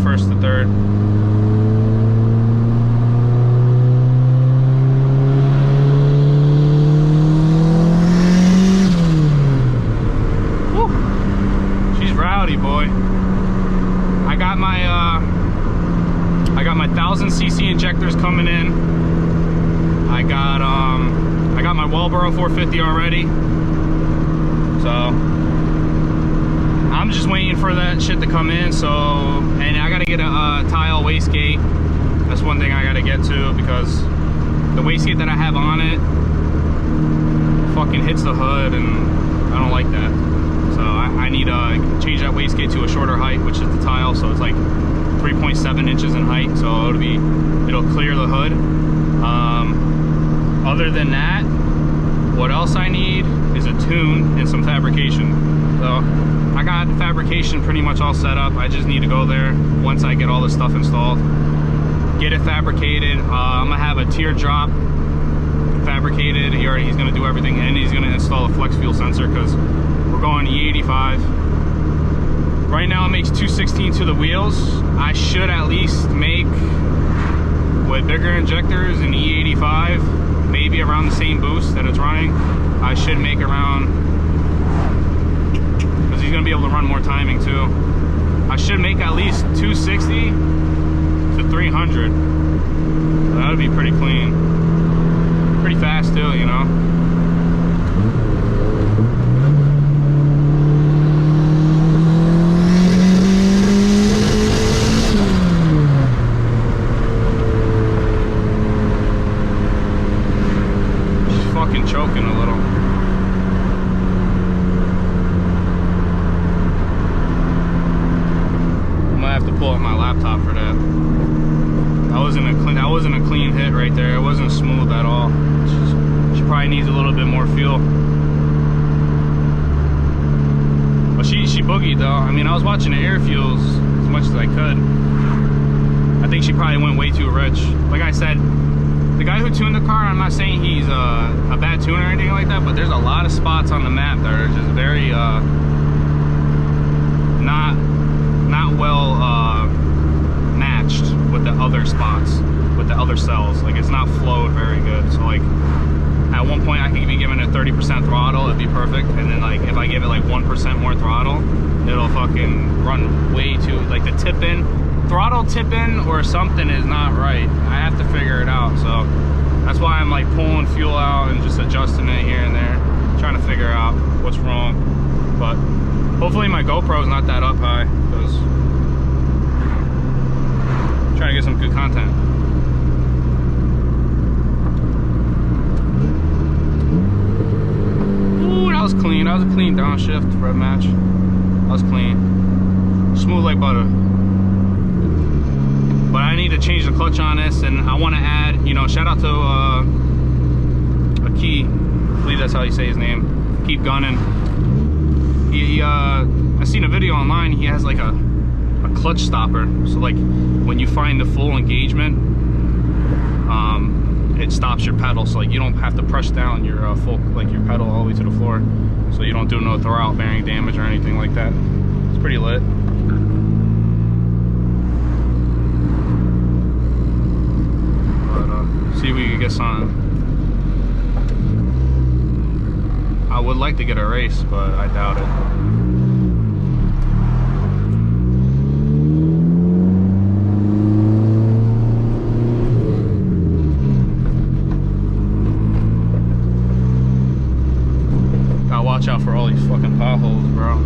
first to third. Woo. She's rowdy, boy. I got my 1000cc injectors coming in. I got my Walboro 450 already. So I'm just waiting for that shit to come in. So, and I gotta get a tile wastegate. That's one thing I gotta get to, because the wastegate that I have on it fucking hits the hood, and I don't like that. So I need to change that wastegate to a shorter height, which is the tile. So it's like 3.7 inches in height. So it'll clear the hood. Other than that, what else I need is a tune and some fabrication. So I got fabrication pretty much all set up. I just need to go there once I get all this stuff installed, get it fabricated. I'm gonna have a teardrop fabricated. He's gonna do everything, and he's gonna install a flex fuel sensor, because we're going E85. Right now it makes 216 to the wheels. I should at least make, with bigger injectors in E85, maybe around the same boost that it's running, I should make around, because he's gonna be able to run more timing too. I should make at least 260 to 300. So that would be pretty clean. Pretty fast too, you know? Choking a little. I might have to pull out my laptop for that. That wasn't a clean hit right there. It wasn't smooth at all. She probably needs a little bit more fuel. But she boogied though. I mean, I was watching the air fuels as much as I could. I think she probably went way too rich. Like I said, the guy who tuned the car, I'm not saying he's a bad tuner or anything like that, but there's a lot of spots on the map that are just very not well matched with the other spots, with the other cells. Like, it's not flowed very good. So like at one point I could be giving it 30% throttle, it'd be perfect, and then like if I give it like 1% more throttle, it'll fucking run way too, like the throttle tip in or something is not right. I have to figure it out. So that's why I'm like pulling fuel out and just adjusting it here and there, trying to figure out what's wrong. But hopefully my GoPro is not that up high, because I'm trying to get some good content. Ooh, that was clean. That was a clean downshift rev match. That was clean. Smooth like butter. But I need to change the clutch on this, and I want to add, you know, shout out to Key, I believe that's how you say his name, Keep Gunning. I seen a video online, he has like a clutch stopper, so like when you find the full engagement, it stops your pedal, so like you don't have to press down your your pedal all the way to the floor, so you don't do no throw-out bearing damage or anything like that. It's pretty lit. See if we can get some. I would like to get a race, but I doubt it. Gotta watch out for all these fucking potholes, bro.